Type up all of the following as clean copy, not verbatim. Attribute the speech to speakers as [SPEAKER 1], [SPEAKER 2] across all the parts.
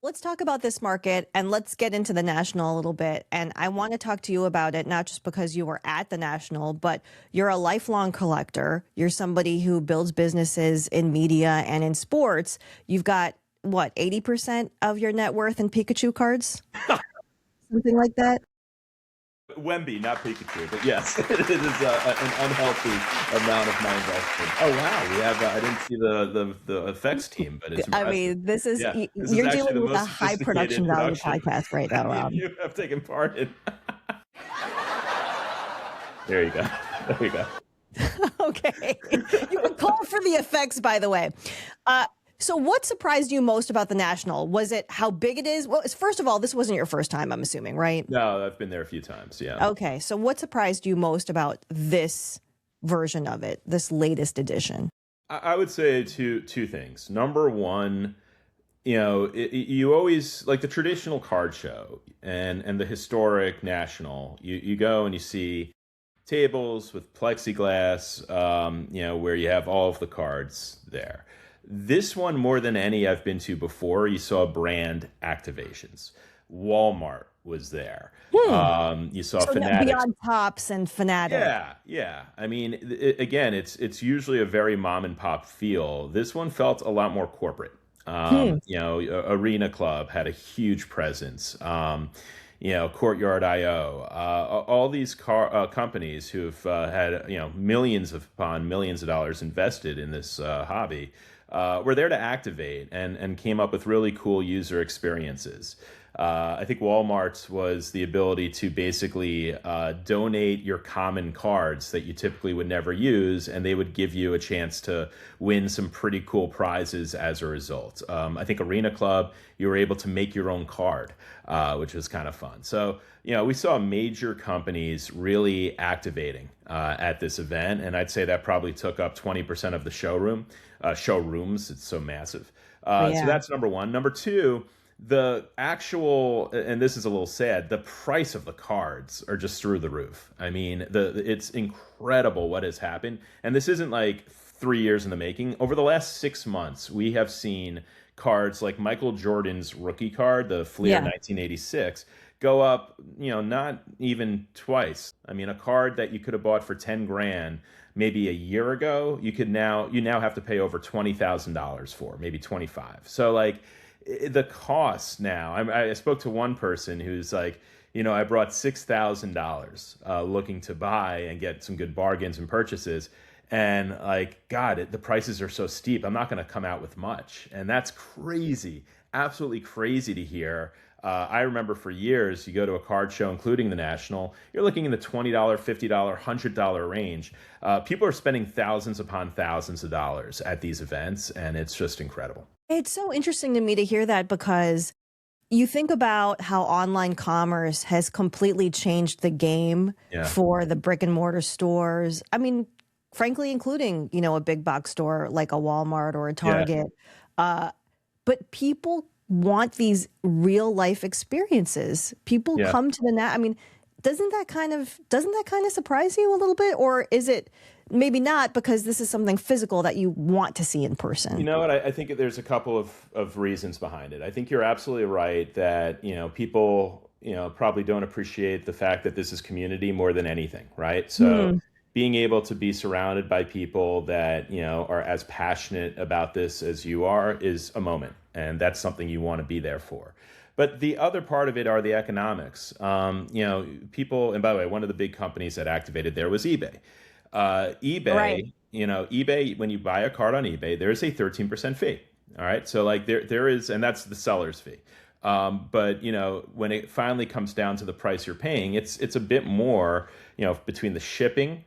[SPEAKER 1] Let's talk about this market and let's get into the national a little bit. And I want to talk to you about it, not just because you were at the national, but you're a lifelong collector. You're somebody who builds businesses in media and in sports. You've got what, 80% of your net worth in Pikachu cards? Something like that?
[SPEAKER 2] Wemby, not Pikachu, but yes, it is an unhealthy amount of my investment. Oh wow, we have I didn't see the effects team, but it's
[SPEAKER 1] I
[SPEAKER 2] impressive.
[SPEAKER 1] mean, this is,
[SPEAKER 2] Yeah, this is
[SPEAKER 1] you're
[SPEAKER 2] actually
[SPEAKER 1] dealing
[SPEAKER 2] the
[SPEAKER 1] with a
[SPEAKER 2] most
[SPEAKER 1] high production
[SPEAKER 2] sophisticated
[SPEAKER 1] value
[SPEAKER 2] production
[SPEAKER 1] podcast right now,
[SPEAKER 2] that
[SPEAKER 1] Rob.
[SPEAKER 2] you have taken part in. There you go. There you go.
[SPEAKER 1] Okay. You can call for the effects, by the way. So what surprised you most about the National? Was it how big it is? Well, first of all, this wasn't your first time, I'm assuming, right?
[SPEAKER 2] No, I've been there a few times. Yeah.
[SPEAKER 1] Okay. So what surprised you most about this version of it, this latest edition?
[SPEAKER 2] I would say two things. Number one, you always like the traditional card show and the historic national. You go and you see tables with plexiglass, where you have all of the cards there. This one, more than any I've been to before, you saw brand activations. Walmart was there. You saw
[SPEAKER 1] So
[SPEAKER 2] Fanatics.
[SPEAKER 1] beyond Tops and Fanatic.
[SPEAKER 2] Yeah, yeah. I mean, again, it's usually a very mom and pop feel. This one felt a lot more corporate.
[SPEAKER 1] Hmm.
[SPEAKER 2] Arena Club had a huge presence. Courtyard IO, all these companies who've had millions upon millions of dollars invested in this hobby were there to activate and came up with really cool user experiences. I think Walmart's was the ability to basically donate your common cards that you typically would never use, and they would give you a chance to win some pretty cool prizes as a result. I think Arena Club, you were able to make your own card, which was kind of fun. So, we saw major companies really activating at this event, and I'd say that probably took up 20% of the showrooms. It's so massive. So
[SPEAKER 1] Yeah.
[SPEAKER 2] that's number one. Number two, the actual, and this is a little sad, the price of the cards are just through the roof. I mean, it's incredible what has happened. And this isn't like 3 years in the making. Over the last 6 months, we have seen cards like Michael Jordan's rookie card, the Fleer
[SPEAKER 1] Yeah.
[SPEAKER 2] 1986, go up, not even twice. I mean, a card that you could have bought for 10 grand maybe a year ago, you now have to pay over $20,000 for, maybe 25. So like, the costs now. I spoke to one person who's like, I brought $6,000 looking to buy and get some good bargains and purchases. And like, God, the prices are so steep. I'm not going to come out with much. And that's crazy, absolutely crazy to hear. I remember for years, you go to a card show, including the National, you're looking in the $20, $50, $100 range. People are spending thousands upon thousands of dollars at these events, and it's just incredible.
[SPEAKER 1] It's so interesting to me to hear that because you think about how online commerce has completely changed the game
[SPEAKER 2] Yeah.
[SPEAKER 1] for the brick and mortar stores. I mean, frankly, including, a big box store like a Walmart or a
[SPEAKER 2] Yeah.
[SPEAKER 1] Target. Uh, but people want these real life experiences. People
[SPEAKER 2] Yeah.
[SPEAKER 1] come to I mean, doesn't that kind of surprise you a little bit? Or is it maybe not because this is something physical that you want to see in
[SPEAKER 2] You
[SPEAKER 1] person?
[SPEAKER 2] know what? I think there's a couple of reasons behind it. I think you're absolutely right that, people, probably don't appreciate the fact that this is community more than anything, right? So
[SPEAKER 1] Hmm.
[SPEAKER 2] being able to be surrounded by people that, are as passionate about this as you are is a moment. And that's something you want to be there for. But the other part of it are the economics. People, and by the way, one of the big companies that activated there was eBay.
[SPEAKER 1] Right.
[SPEAKER 2] eBay, when you buy a card on eBay, there's a 13% fee. All right. So like there is, and that's the seller's fee. But when it finally comes down to the price you're paying, it's a bit more, between the shipping,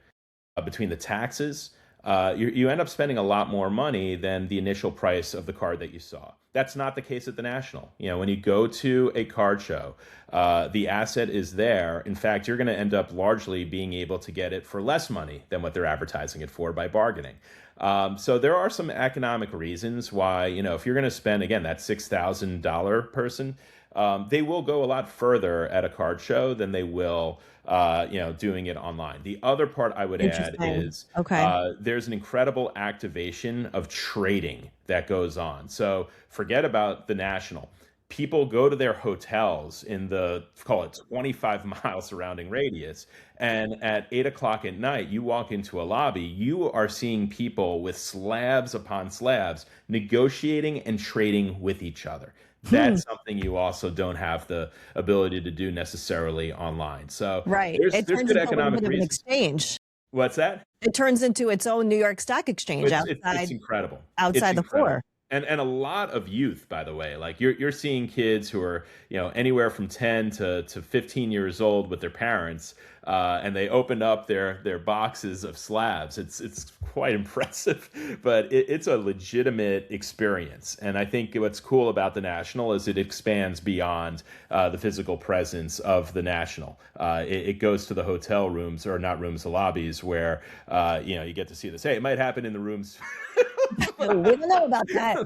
[SPEAKER 2] between the taxes, you end up spending a lot more money than the initial price of the card that you saw. That's not the case at the National. When you go to a card show, the asset is there. In fact, you're going to end up largely being able to get it for less money than what they're advertising it for by bargaining. So there are some economic reasons why, if you're going to spend, again, that $6,000 person, they will go a lot further at a card show than they will, doing it online. The other part I would add
[SPEAKER 1] Interesting.
[SPEAKER 2] is
[SPEAKER 1] Okay.
[SPEAKER 2] there's an incredible activation of trading that goes on. So forget about the National. people go to their hotels in the, call it, 25-mile surrounding radius, and at 8 o'clock at night you walk into a lobby, you are seeing people with slabs upon slabs negotiating and trading with each other.
[SPEAKER 1] Hmm.
[SPEAKER 2] That's something you also don't have the ability to do necessarily online. So
[SPEAKER 1] Right.
[SPEAKER 2] there's
[SPEAKER 1] It
[SPEAKER 2] there's
[SPEAKER 1] turns
[SPEAKER 2] good
[SPEAKER 1] into a little
[SPEAKER 2] economic
[SPEAKER 1] bit of an
[SPEAKER 2] reasons.
[SPEAKER 1] exchange.
[SPEAKER 2] What's that?
[SPEAKER 1] It turns into its own New York Stock Exchange
[SPEAKER 2] It's incredible. It's
[SPEAKER 1] outside the
[SPEAKER 2] incredible.
[SPEAKER 1] floor.
[SPEAKER 2] And a lot of youth, by the way. Like you're seeing kids who are, anywhere from 10 to 15 years old with their parents, and they opened up their boxes of slabs. It's quite impressive, but it's a legitimate experience. And I think what's cool about the National is it expands beyond the physical presence of the National. It goes to the hotel rooms, or not rooms, the lobbies, where you get to see this. Hey, it might happen in the rooms.
[SPEAKER 1] We don't know about that,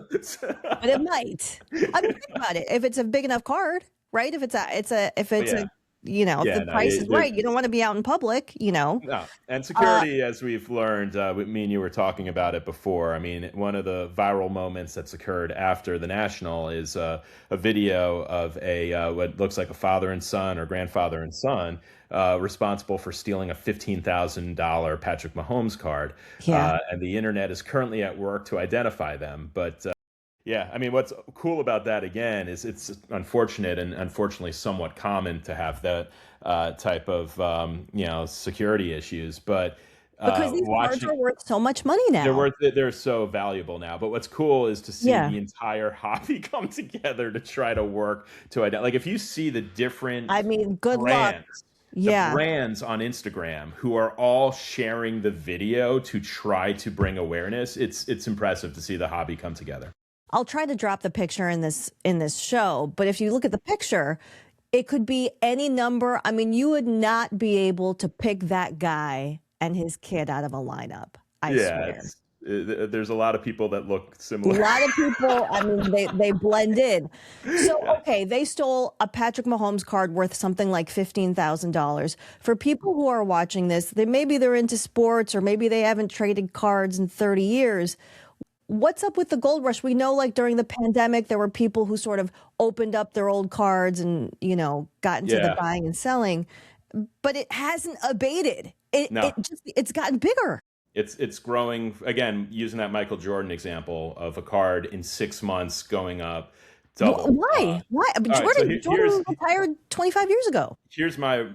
[SPEAKER 1] but it might. I mean, think about it. If it's a big enough card, right? If it's
[SPEAKER 2] Yeah.
[SPEAKER 1] a, if
[SPEAKER 2] Yeah,
[SPEAKER 1] the
[SPEAKER 2] no,
[SPEAKER 1] price is right, you don't want to be out in public.
[SPEAKER 2] no. And
[SPEAKER 1] Uh,
[SPEAKER 2] security, as we've learned, me and you were talking about it before. I mean, one of the viral moments that's occurred after the National is a video of what looks like a father and son, or grandfather and son, responsible for stealing a $15,000 Patrick Mahomes card.
[SPEAKER 1] yeah.
[SPEAKER 2] And the internet is currently at work to identify them. But yeah, I mean, what's cool about that again is it's unfortunate and unfortunately somewhat common to have that type of security issues. But
[SPEAKER 1] Because these cards
[SPEAKER 2] watching
[SPEAKER 1] are worth so much money now.
[SPEAKER 2] they're so valuable now. But what's cool is to see
[SPEAKER 1] Yeah.
[SPEAKER 2] the entire hobby come together to try to work to identify. Like if you see the different
[SPEAKER 1] I mean, good luck.
[SPEAKER 2] brands. The
[SPEAKER 1] Yeah.
[SPEAKER 2] brands on Instagram who are all sharing the video to try to bring awareness, it's impressive to see the hobby come together.
[SPEAKER 1] I'll try to drop the picture in this show, but if you look at the picture, it could be any number. I mean, you would not be able to pick that guy and his kid out of a lineup. I
[SPEAKER 2] Yeah,
[SPEAKER 1] swear.
[SPEAKER 2] there's a lot of people that look
[SPEAKER 1] A
[SPEAKER 2] similar.
[SPEAKER 1] lot of people, I mean, they blend in. So,
[SPEAKER 2] Yeah,
[SPEAKER 1] okay, they stole a Patrick Mahomes card worth something like $15,000. For people who are watching this, maybe they're into sports, or maybe they haven't traded cards in 30 years. What's up with the gold rush? We know, like, during the pandemic, there were people who sort of opened up their old cards and, got into the
[SPEAKER 2] yeah.
[SPEAKER 1] buying and selling, but it hasn't abated.
[SPEAKER 2] No,
[SPEAKER 1] It's gotten bigger.
[SPEAKER 2] it's growing again. Using that Michael Jordan example of a card in 6 months going up double.
[SPEAKER 1] Why? Why? I mean,
[SPEAKER 2] All right, so
[SPEAKER 1] Jordan retired 25 years ago.
[SPEAKER 2] here's my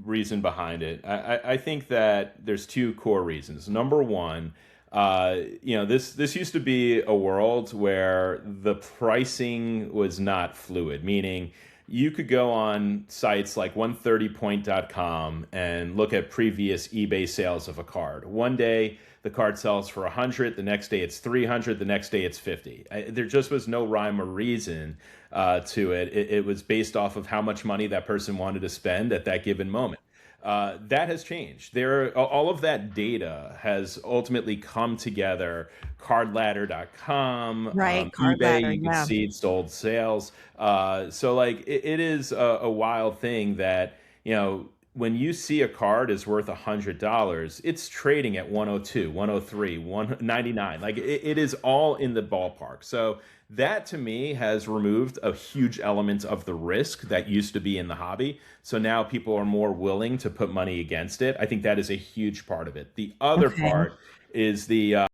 [SPEAKER 2] reason behind it. I think that there's two core reasons. Number one, this used to be a world where the pricing was not fluid, meaning you could go on sites like 130point.com and look at previous eBay sales of a card. One day the card sells for 100, the next day it's 300, the next day it's 50. There just was no rhyme or reason to it. It was based off of how much money that person wanted to spend at that given moment. That has changed. All of that data has ultimately come together. Cardladder.com,
[SPEAKER 1] Right, card
[SPEAKER 2] eBay,
[SPEAKER 1] ladder,
[SPEAKER 2] you can
[SPEAKER 1] yeah.
[SPEAKER 2] see sold sales. So like it is a wild thing that when you see a card is worth $100, it's trading at 102, 103, 199. Like it is all in the ballpark. So that to me has removed a huge element of the risk that used to be in the hobby. So now people are more willing to put money against it. I think that is a huge part of it. The other
[SPEAKER 1] Okay.
[SPEAKER 2] part is to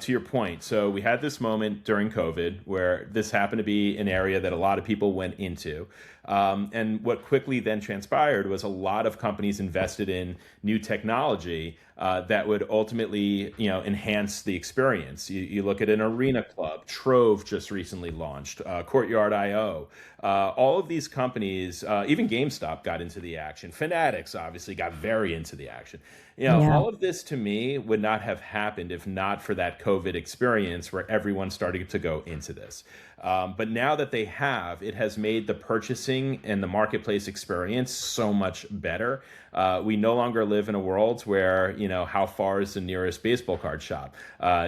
[SPEAKER 2] your point. So we had this moment during COVID where this happened to be an area that a lot of people went into. And what quickly then transpired was a lot of companies invested in new technology that would ultimately, enhance the experience. You look at an arena club, Trove just recently launched, Courtyard IO. All of these companies, even GameStop got into the action. Fanatics obviously got very into the action.
[SPEAKER 1] Yeah.
[SPEAKER 2] All of this to me would not have happened if not for that COVID experience where everyone started to go into this. But now that they have, it has made the purchasing and the marketplace experience so much better. We no longer live in a world where, how far is the nearest baseball card shop?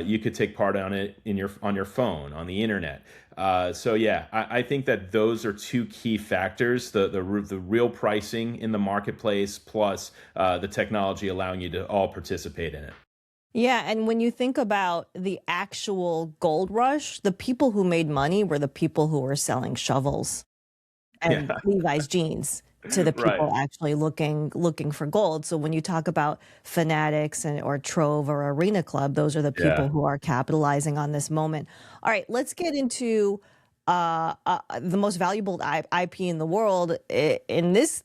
[SPEAKER 2] You could take part on it on your phone, on the internet. So yeah, I think that those are two key factors: the real pricing in the marketplace, plus the technology allowing you to all participate in it.
[SPEAKER 1] Yeah, and when you think about the actual gold rush, the people who made money were the people who were selling shovels and
[SPEAKER 2] Yeah,
[SPEAKER 1] Levi's jeans to the
[SPEAKER 2] right.
[SPEAKER 1] people actually looking for gold. So when you talk about Fanatics and or Trove or Arena Club, those are the
[SPEAKER 2] Yeah,
[SPEAKER 1] people who are capitalizing on this moment. All right, let's get into the most valuable IP in the world. In this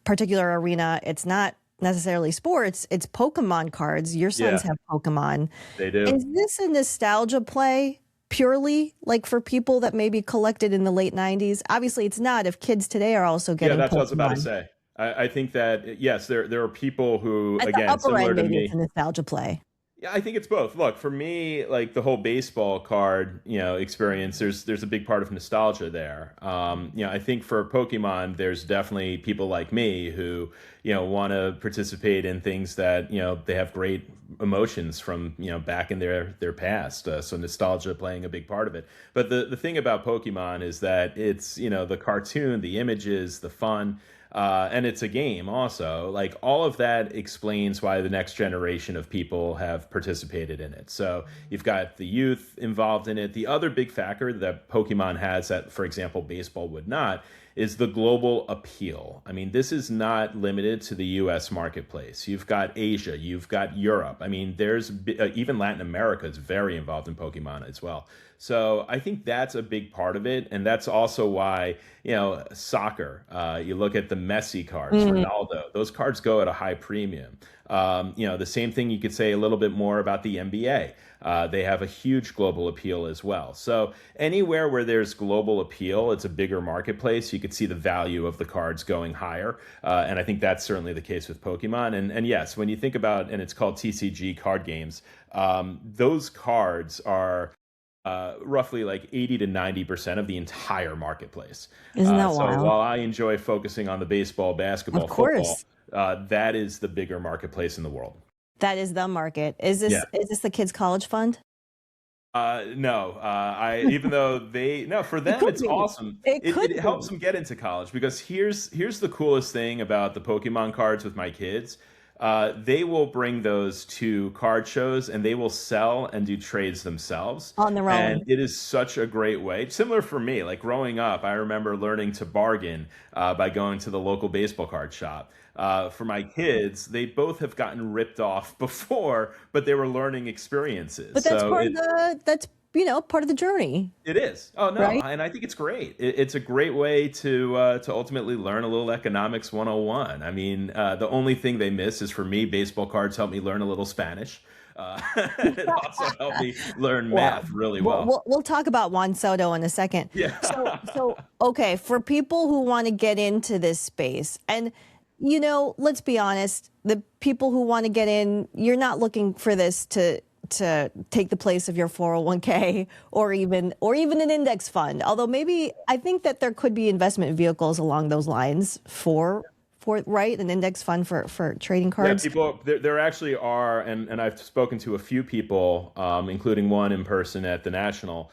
[SPEAKER 1] particular arena, it's not necessarily sports, it's Pokemon cards. Your sons
[SPEAKER 2] yeah,
[SPEAKER 1] have Pokemon.
[SPEAKER 2] they do.
[SPEAKER 1] Is this a nostalgia play purely like for people that maybe collected in the late 90s? Obviously, it's not if kids today are also
[SPEAKER 2] Yeah,
[SPEAKER 1] getting
[SPEAKER 2] that's what I was about to
[SPEAKER 1] Pokemon.
[SPEAKER 2] say. I think that yes, there are people who,
[SPEAKER 1] At the
[SPEAKER 2] again,
[SPEAKER 1] upper
[SPEAKER 2] similar
[SPEAKER 1] end,
[SPEAKER 2] to
[SPEAKER 1] maybe it's a
[SPEAKER 2] me.
[SPEAKER 1] nostalgia play.
[SPEAKER 2] Yeah, I think it's both. Look, for me, like the whole baseball card, experience, there's a big part of nostalgia there. I think for Pokemon, there's definitely people like me who, want to participate in things that, they have great emotions from, back in their past. So nostalgia playing a big part of it. But the thing about Pokemon is that it's, the cartoon, the images, the fun. And it's a game also. Like all of that explains why the next generation of people have participated in it. So you've got the youth involved in it. The other big factor that Pokemon has that, for example, baseball would not is the global appeal. I mean, this is not limited to the US marketplace. You've got Asia, you've got Europe. I mean, there's even Latin America is very involved in Pokemon as well. So I think that's a big part of it. And that's also why, soccer, you look at the Messi cards,
[SPEAKER 1] Mm.
[SPEAKER 2] Ronaldo, those cards go at a high premium. The same thing you could say a little bit more about the NBA. They have a huge global appeal as well. So anywhere where there's global appeal, it's a bigger marketplace. You could see the value of the cards going higher, and I think that's certainly the case with Pokemon. And yes, when you think about, and it's called TCG card games, those cards are roughly like 80 to 90% of the entire marketplace.
[SPEAKER 1] Isn't that
[SPEAKER 2] So
[SPEAKER 1] wild?
[SPEAKER 2] while I enjoy focusing on the baseball,
[SPEAKER 1] Of
[SPEAKER 2] basketball, football,
[SPEAKER 1] course.
[SPEAKER 2] that is the bigger marketplace in the world.
[SPEAKER 1] That is the market. Is
[SPEAKER 2] Yeah.
[SPEAKER 1] this the kids' college fund?
[SPEAKER 2] No, I even though they no for
[SPEAKER 1] It
[SPEAKER 2] them
[SPEAKER 1] could
[SPEAKER 2] it's
[SPEAKER 1] be.
[SPEAKER 2] awesome.
[SPEAKER 1] It
[SPEAKER 2] It
[SPEAKER 1] could
[SPEAKER 2] helps
[SPEAKER 1] be.
[SPEAKER 2] them get into college because here's the coolest thing about the Pokemon cards with my kids. They will bring those to card shows and they will sell and do trades themselves.
[SPEAKER 1] On their
[SPEAKER 2] And
[SPEAKER 1] own.
[SPEAKER 2] it is such a great way. Similar for me, like growing up, I remember learning to bargain by going to the local baseball card shop. For my kids, they both have gotten ripped off before, but they were learning experiences.
[SPEAKER 1] But that's
[SPEAKER 2] So
[SPEAKER 1] part of part of the journey,
[SPEAKER 2] it is. Oh no,
[SPEAKER 1] right?
[SPEAKER 2] and I think it's great. It's a great way to ultimately learn a little economics 101. I mean, the only thing they miss is for me, baseball cards help me learn a little Spanish. It also helped me learn
[SPEAKER 1] Well,
[SPEAKER 2] math really
[SPEAKER 1] we'll
[SPEAKER 2] well.
[SPEAKER 1] we'll we'll talk about Juan Soto in a second.
[SPEAKER 2] Yeah.
[SPEAKER 1] So okay, for people who want to get into this space, and let's be honest, the people who want to get in, you're not looking for this to take the place of your 401k or even an index fund. Although maybe I think that there could be investment vehicles along those lines for right, an index fund for trading
[SPEAKER 2] Yeah,
[SPEAKER 1] cards.
[SPEAKER 2] people, there actually are, and I've spoken to a few people, including one in person at the National,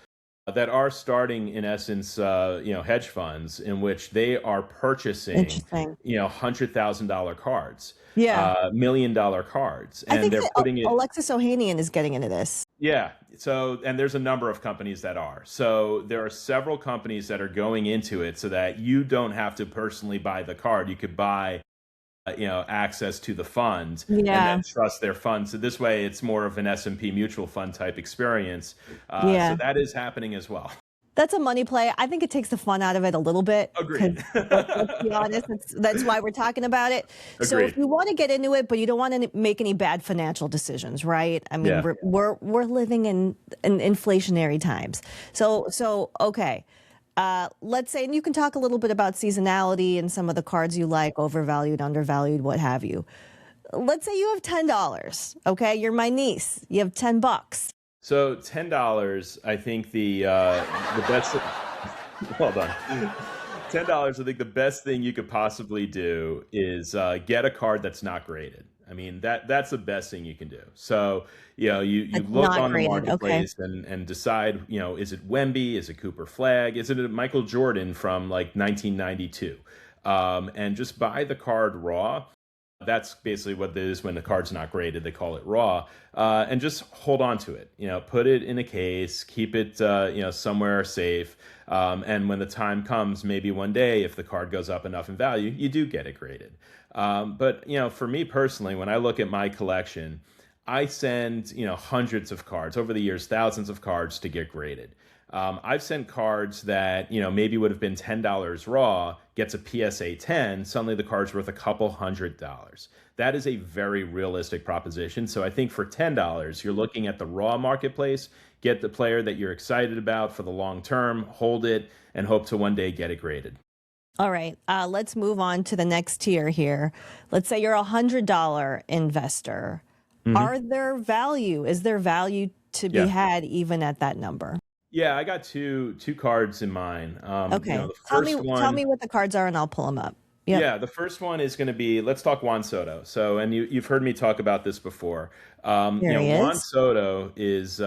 [SPEAKER 2] that are starting, in essence, hedge funds in which they are purchasing,
[SPEAKER 1] Interesting.
[SPEAKER 2] $100,000 cards,
[SPEAKER 1] Yeah.
[SPEAKER 2] $1 million cards,
[SPEAKER 1] I
[SPEAKER 2] and
[SPEAKER 1] think
[SPEAKER 2] they're
[SPEAKER 1] that
[SPEAKER 2] putting it.
[SPEAKER 1] Alexis Ohanian is getting into this.
[SPEAKER 2] Yeah. So, and there's a number of companies that are. So, there are several companies that are going into it so that you don't have to personally buy the card. You could buy access to the fund and then
[SPEAKER 1] Yeah.
[SPEAKER 2] trust their fund. So this way, it's more of an S&P mutual fund type experience. So
[SPEAKER 1] Yeah.
[SPEAKER 2] that is happening as well.
[SPEAKER 1] That's a money play. I think it takes the fun out of it a little bit because
[SPEAKER 2] Agreed.
[SPEAKER 1] let's be honest, that's why we're talking about it. So if
[SPEAKER 2] Agreed.
[SPEAKER 1] you want to get into it, but you don't want to make any bad financial decisions, right? I mean,
[SPEAKER 2] Yeah.
[SPEAKER 1] we're living in inflationary times. So okay. Let's say, and you can talk a little bit about seasonality and some of the cards you like, overvalued, undervalued, what have you. Let's say you have $10. Okay, you're my niece. You have $10.
[SPEAKER 2] So $10, I think the best. Hold on. $10. I think the best thing you could possibly do is get a card that's not graded. I mean that's the best thing you can do. So you
[SPEAKER 1] That's
[SPEAKER 2] look
[SPEAKER 1] not
[SPEAKER 2] on the
[SPEAKER 1] graded. Okay.
[SPEAKER 2] marketplace and decide is it Wemby, is it Cooper Flag, is it a Michael Jordan from like 1992, and just buy the card raw. That's basically what it is when the card's not graded. They call it raw, and just hold on to it. Put it in a case, keep it, somewhere safe. And when the time comes, maybe one day, if the card goes up enough in value, you do get it graded. But for me personally, when I look at my collection, I send hundreds of cards over the years, thousands of cards to get graded. I've sent cards that maybe would have been $10 raw, gets a PSA 10, suddenly the card's worth a couple $100. That is a very realistic proposition. So I think for $10, you're looking at the raw marketplace, get the player that you're excited about for the long term, hold it, and hope to one day get it graded.
[SPEAKER 1] All right, let's move on to the next tier here. Let's say you're a $100 investor. Is there value to be
[SPEAKER 2] Yeah.
[SPEAKER 1] had even at that number?
[SPEAKER 2] Yeah, I got two cards in mind.
[SPEAKER 1] Okay.
[SPEAKER 2] The
[SPEAKER 1] Tell me
[SPEAKER 2] first
[SPEAKER 1] tell
[SPEAKER 2] one,
[SPEAKER 1] me what the cards are and I'll pull them up. Yep.
[SPEAKER 2] yeah, the first one is going to be, let's talk Juan Soto. So, and you've heard me talk about this before.
[SPEAKER 1] Here he
[SPEAKER 2] Juan
[SPEAKER 1] is.
[SPEAKER 2] Soto is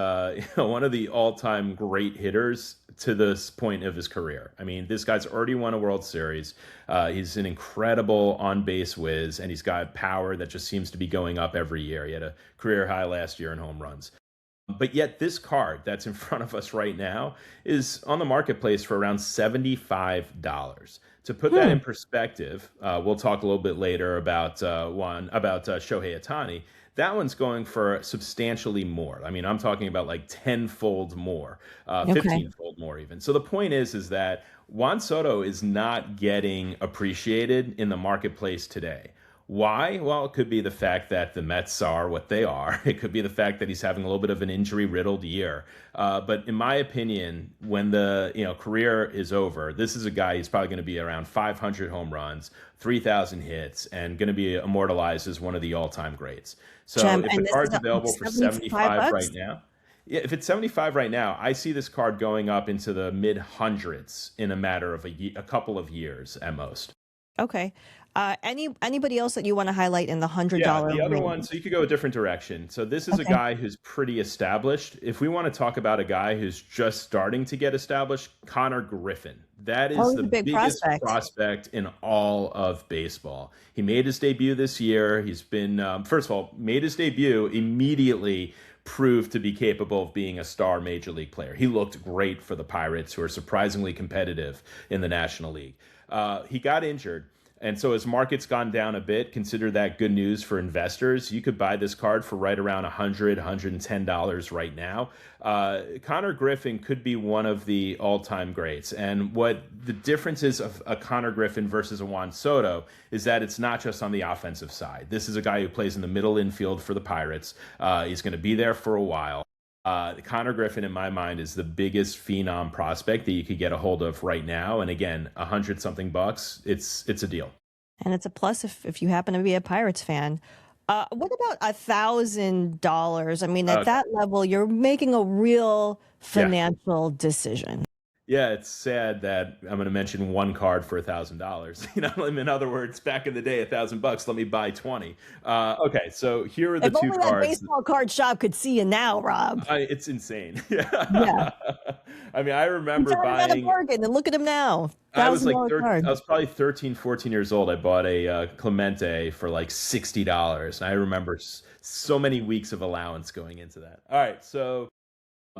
[SPEAKER 2] one of the all-time great hitters to this point of his career. I mean, this guy's already won a World Series. He's an incredible on-base whiz, and he's got power that just seems to be going up every year. He had a career high last year in home runs. But yet, this card that's in front of us right now is on the marketplace for around $75. To put that in perspective, we'll talk a little bit later about Shohei Ohtani. That one's going for substantially more. I mean, I'm talking about like tenfold more,
[SPEAKER 1] Okay.
[SPEAKER 2] 15-fold more even. So the point is that Juan Soto is not getting appreciated in the marketplace today. Why? Well, it could be the fact that the Mets are what they are. It could be the fact that he's having a little bit of an injury-riddled year. But in my opinion, when the career is over, this is a guy who's probably going to be around 500 home runs, 3,000 hits, and going to be immortalized as one of the all-time greats. So
[SPEAKER 1] Gem,
[SPEAKER 2] if the
[SPEAKER 1] and this is
[SPEAKER 2] card's
[SPEAKER 1] at like
[SPEAKER 2] available for
[SPEAKER 1] 75
[SPEAKER 2] 75
[SPEAKER 1] bucks?
[SPEAKER 2] right now, yeah, if it's 75 right now, I see this card going up into the mid hundreds in a matter of a couple of years at most.
[SPEAKER 1] Okay. Anybody else that you want to highlight in the hundred
[SPEAKER 2] Yeah,
[SPEAKER 1] dollar
[SPEAKER 2] the other one, so
[SPEAKER 1] range?
[SPEAKER 2] you could go a different direction. So this is a
[SPEAKER 1] Okay.
[SPEAKER 2] guy who's pretty established. If we want to talk about a guy who's just starting to get established, Connor Griffin. That
[SPEAKER 1] Oh,
[SPEAKER 2] is
[SPEAKER 1] he's
[SPEAKER 2] the
[SPEAKER 1] a big
[SPEAKER 2] biggest
[SPEAKER 1] prospect.
[SPEAKER 2] prospect in all of baseball. He made his debut this year. He's been, first of all, made his debut immediately, proved to be capable of being a star major league player. He looked great for the Pirates, who are surprisingly competitive in the National League. He got injured. And so as market's gone down a bit, consider that good news for investors. You could buy this card for right around $100, $110 right now. Connor Griffin could be one of the all-time greats. And what the difference is of a Connor Griffin versus a Juan Soto is that it's not just on the offensive side. This is a guy who plays in the middle infield for the Pirates. He's going to be there for a while. Connor Griffin, in my mind, is the biggest phenom prospect that you could get a hold of right now. And again, 100 something bucks, it's a deal.
[SPEAKER 1] And it's a plus if you happen to be a Pirates fan. What about $1,000? I mean, at
[SPEAKER 2] Okay.
[SPEAKER 1] that level, you're making a real
[SPEAKER 2] Yeah.
[SPEAKER 1] financial decision.
[SPEAKER 2] Yeah, it's sad that I'm going to mention one card for $1,000. In other words, back in the day, $1,000 let me buy 20. Okay, so here are the
[SPEAKER 1] If
[SPEAKER 2] two
[SPEAKER 1] only that
[SPEAKER 2] cards.
[SPEAKER 1] baseball card shop could see you now, Rob.
[SPEAKER 2] It's insane.
[SPEAKER 1] Yeah.
[SPEAKER 2] Yeah. I mean, I
[SPEAKER 1] You
[SPEAKER 2] remember
[SPEAKER 1] thought you got a
[SPEAKER 2] buying.
[SPEAKER 1] bargain, and look at him now.
[SPEAKER 2] I was
[SPEAKER 1] Thousand
[SPEAKER 2] like,
[SPEAKER 1] dollar card.
[SPEAKER 2] I was probably 13, 14 years old. I bought a Clemente for like $60. And I remember so many weeks of allowance going into that. All right, so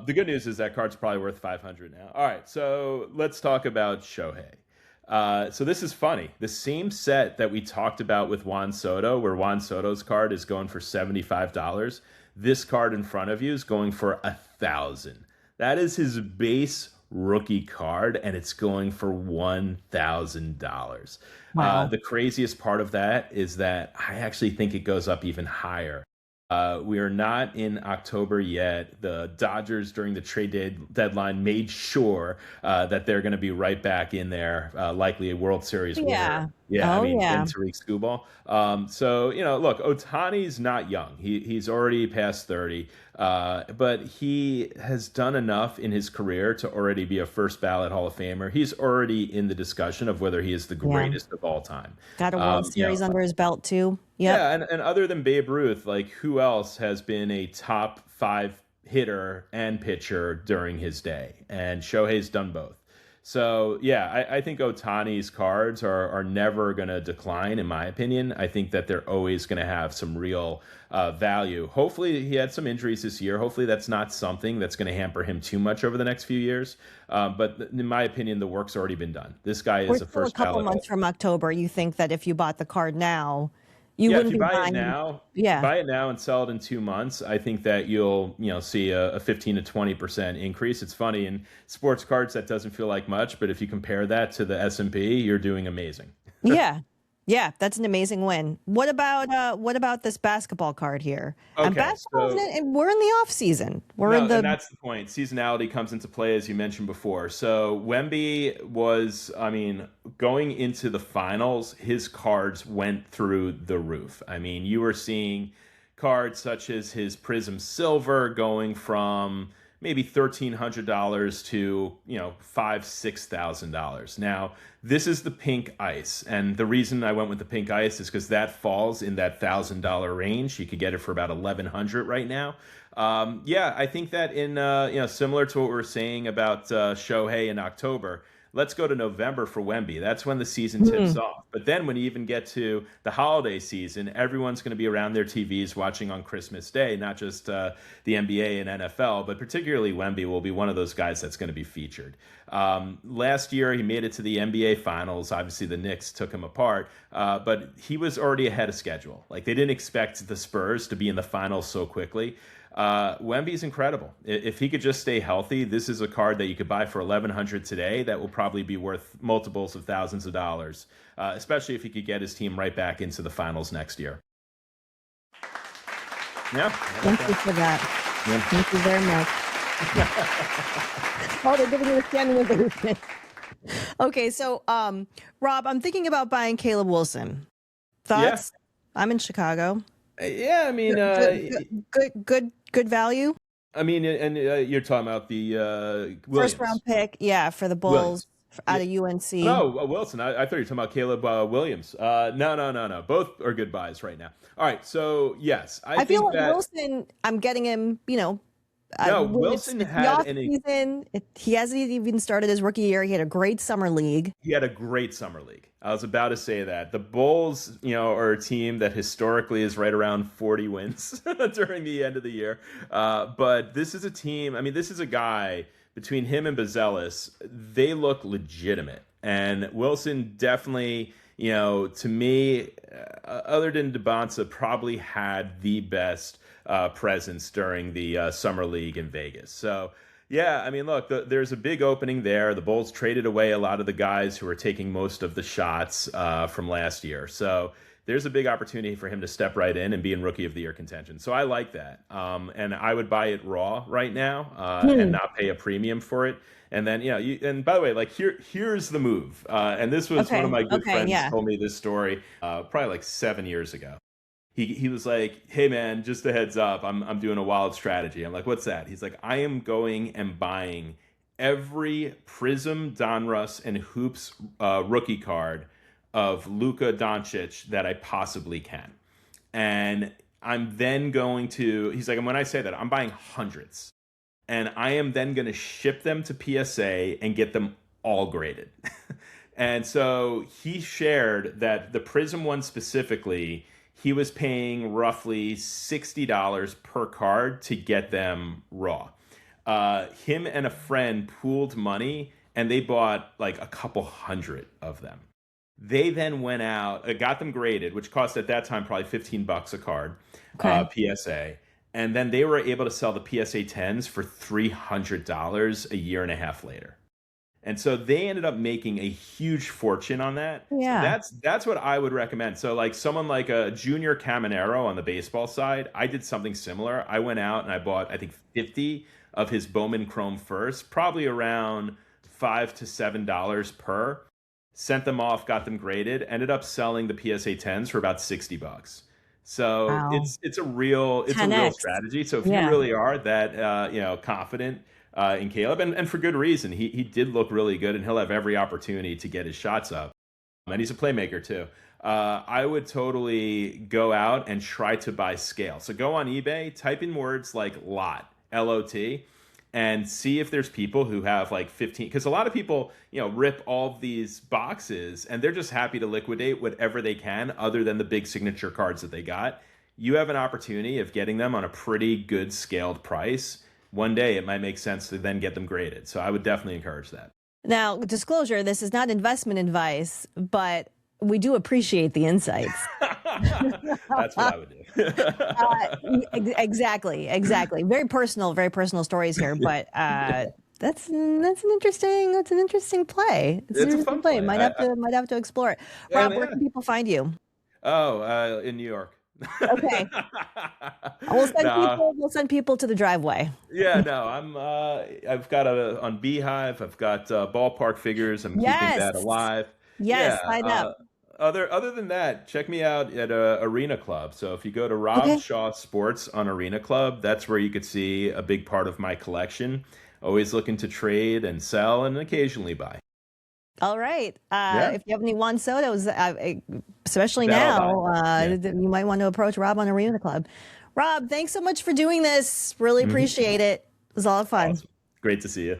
[SPEAKER 2] the good news is that card's probably worth 500 now. All right, so let's talk about Shohei. So this is funny. The same set that we talked about with Juan Soto, where Juan Soto's card is going for $75, this card in front of you is going for 1,000. That is his base rookie card, and it's going for $1,000.
[SPEAKER 1] Wow.
[SPEAKER 2] The craziest part of that is that I actually think it goes up even higher. We are not in October yet. The Dodgers, during the deadline, made sure that they're going to be right back in there, likely a World Series winner.
[SPEAKER 1] Yeah.
[SPEAKER 2] Yeah, I
[SPEAKER 1] Oh,
[SPEAKER 2] mean, in
[SPEAKER 1] yeah.
[SPEAKER 2] Tariq Skubal. So, look, Otani's not young. He's already past 30, but he has done enough in his career to already be a first ballot Hall of Famer. He's already in the discussion of whether he is the
[SPEAKER 1] Yeah.
[SPEAKER 2] greatest of all time.
[SPEAKER 1] Got a World
[SPEAKER 2] You know,
[SPEAKER 1] Series under his belt, too. Yep.
[SPEAKER 2] yeah, and other than Babe Ruth, like who else has been a top five hitter and pitcher during his day? And Shohei's done both. So yeah, I think Otani's cards are never going to decline, in my opinion. I think that they're always going to have some real value. Hopefully, he had some injuries this year. Hopefully, that's not something that's going to hamper him too much over the next few years. But in my opinion, the work's already been done. This guy
[SPEAKER 1] We're
[SPEAKER 2] is a
[SPEAKER 1] still a
[SPEAKER 2] first
[SPEAKER 1] couple
[SPEAKER 2] ballot.
[SPEAKER 1] months from October. You think that if you bought the card now, you
[SPEAKER 2] Yeah, if
[SPEAKER 1] wouldn't
[SPEAKER 2] you
[SPEAKER 1] be
[SPEAKER 2] buy it
[SPEAKER 1] buying?
[SPEAKER 2] now,
[SPEAKER 1] Yeah.
[SPEAKER 2] and sell it in 2 months, I think that you'll see a 15 to 20% increase. It's funny in sports cards that doesn't feel like much, but if you compare that to the S&P, you're doing amazing.
[SPEAKER 1] Yeah. Yeah, that's an amazing win. What about this basketball card here? And
[SPEAKER 2] Okay,
[SPEAKER 1] basketball,
[SPEAKER 2] so
[SPEAKER 1] and we're in the off season. We're in
[SPEAKER 2] no, and
[SPEAKER 1] the
[SPEAKER 2] that's the point. Seasonality comes into play, as you mentioned before. So Wemby was, I mean, going into the finals, his cards went through the roof. I mean, you were seeing cards such as his Prism Silver going from maybe $1,300 to $5,000, $6,000. Now, this is the pink ice, and the reason I went with the pink ice is because that falls in that $1,000 range. You could get it for about 1,100 right now. Yeah, I think that in similar to what we were saying about Shohei in October. Let's go to November for Wemby. That's when the season tips
[SPEAKER 1] Hmm.
[SPEAKER 2] off. But then when you even get to the holiday season, everyone's going to be around their TVs watching on Christmas Day, not just the NBA and NFL, but particularly Wemby will be one of those guys that's going to be featured. Last year, he made it to the NBA Finals. Obviously, the Knicks took him apart, but he was already ahead of schedule. Like, they didn't expect the Spurs to be in the finals so quickly. Wemby's incredible. If he could just stay healthy, this is a card that you could buy for 1,100 today. That will probably be worth multiples of thousands of dollars, especially if he could get his team right back into the finals next year. Yeah, how about
[SPEAKER 1] Thank you
[SPEAKER 2] that?
[SPEAKER 1] for that.
[SPEAKER 2] Yeah.
[SPEAKER 1] Thank you very much. Oh, they're giving you a standing ovation. Okay, so Rob, I'm thinking about buying Caleb Wilson.
[SPEAKER 2] Yeah,
[SPEAKER 1] Thoughts? I'm in Chicago.
[SPEAKER 2] yeah.
[SPEAKER 1] Good value.
[SPEAKER 2] I mean, and you're talking about the
[SPEAKER 1] First
[SPEAKER 2] Williams.
[SPEAKER 1] round pick, yeah, for the Bulls
[SPEAKER 2] Williams.
[SPEAKER 1] out
[SPEAKER 2] Yeah.
[SPEAKER 1] of UNC.
[SPEAKER 2] No, Wilson. I thought you were talking about Caleb Williams. No, no, no, no. Both are good buys right now. All right. So yes, I
[SPEAKER 1] I feel
[SPEAKER 2] think
[SPEAKER 1] like
[SPEAKER 2] that
[SPEAKER 1] Wilson, I'm getting him,
[SPEAKER 2] no,
[SPEAKER 1] when
[SPEAKER 2] Wilson
[SPEAKER 1] it's the
[SPEAKER 2] had
[SPEAKER 1] off
[SPEAKER 2] an
[SPEAKER 1] season. He hasn't even started his rookie year. He had a great summer league.
[SPEAKER 2] he had a great summer league. I was about to say that the Bulls, are a team that historically is right around 40 wins during the end of the year. But this is a team. I mean, this is a guy between him and Bazelis. They look legitimate, and Wilson definitely, to me, other than DeBonsa, probably had the best presence during the summer league in Vegas. So. Yeah, I mean, look, there's a big opening there. The Bulls traded away a lot of the guys who were taking most of the shots from last year. So there's a big opportunity for him to step right in and be in Rookie of the Year contention. So I like that. And I would buy it raw right now and
[SPEAKER 1] Hmm.
[SPEAKER 2] not pay a premium for it. And then, and by the way, like here's the move. And this was one of
[SPEAKER 1] Okay.
[SPEAKER 2] my good
[SPEAKER 1] Okay.
[SPEAKER 2] friends
[SPEAKER 1] Yeah.
[SPEAKER 2] told me this story probably like 7 years ago. He was like, "Hey man, just a heads up, I'm doing a wild strategy." I'm like, "What's that?" He's like, "I am going and buying every Prism, Donruss, and Hoops rookie card of Luka Doncic that I possibly can." And I'm then going to, he's like, and when I say that, I'm buying hundreds. And I am then going to ship them to PSA and get them all graded. And so he shared that the Prism one specifically, he was paying roughly $60 per card to get them raw. Him and a friend pooled money and they bought like a couple hundred of them. They then went out, got them graded, which cost at that time probably $15 a card,
[SPEAKER 1] Okay.
[SPEAKER 2] PSA. And then they were able to sell the PSA 10s for $300 a year and a half later. And so they ended up making a huge fortune on that.
[SPEAKER 1] Yeah.
[SPEAKER 2] That's what I would recommend. So like someone like a Junior Caminero on the baseball side, I did something similar. I went out and I bought I think 50 of his Bowman Chrome first, probably around $5 to $7 per. Sent them off, got them graded, ended up selling the PSA 10s for about $60. So
[SPEAKER 1] Wow.
[SPEAKER 2] it's a real
[SPEAKER 1] 10x.
[SPEAKER 2] strategy. So if you
[SPEAKER 1] Yeah.
[SPEAKER 2] really are that confident in Caleb, and for good reason. He did look really good, and he'll have every opportunity to get his shots up. And he's a playmaker too. I would totally go out and try to buy scale. So go on eBay, type in words like lot, LOT, and see if there's people who have like 15, because a lot of people, rip all of these boxes and they're just happy to liquidate whatever they can other than the big signature cards that they got. You have an opportunity of getting them on a pretty good scaled price. One day it might make sense to then get them graded. So I would definitely encourage that.
[SPEAKER 1] Now, disclosure, this is not investment advice, but we do appreciate the insights.
[SPEAKER 2] That's what I would do.
[SPEAKER 1] Exactly. Very personal stories here, but that's an interesting play.
[SPEAKER 2] It's a fun play.
[SPEAKER 1] Might have to explore it.
[SPEAKER 2] Yeah,
[SPEAKER 1] Rob, where can people find you?
[SPEAKER 2] Oh, in New York.
[SPEAKER 1] Okay. We'll send people to the driveway.
[SPEAKER 2] Yeah, no, I've got on Beehive. I've got ballpark figures. I'm keeping
[SPEAKER 1] Yes.
[SPEAKER 2] that alive.
[SPEAKER 1] Yes,
[SPEAKER 2] Yeah.
[SPEAKER 1] sign up.
[SPEAKER 2] Other than that, check me out at Arena Club. So if you go to Rob
[SPEAKER 1] Okay.
[SPEAKER 2] Shaw Sports on Arena Club, that's where you could see a big part of my collection. Always looking to trade and sell and occasionally buy.
[SPEAKER 1] All right.
[SPEAKER 2] Yeah,
[SPEAKER 1] If you have any Juan Sotos, especially
[SPEAKER 2] that'll
[SPEAKER 1] now,
[SPEAKER 2] buy. Yeah,
[SPEAKER 1] you might want to approach Rob on Arena Club. Rob, thanks so much for doing this. Really appreciate it. It was a lot of fun.
[SPEAKER 2] awesome. Great to see you.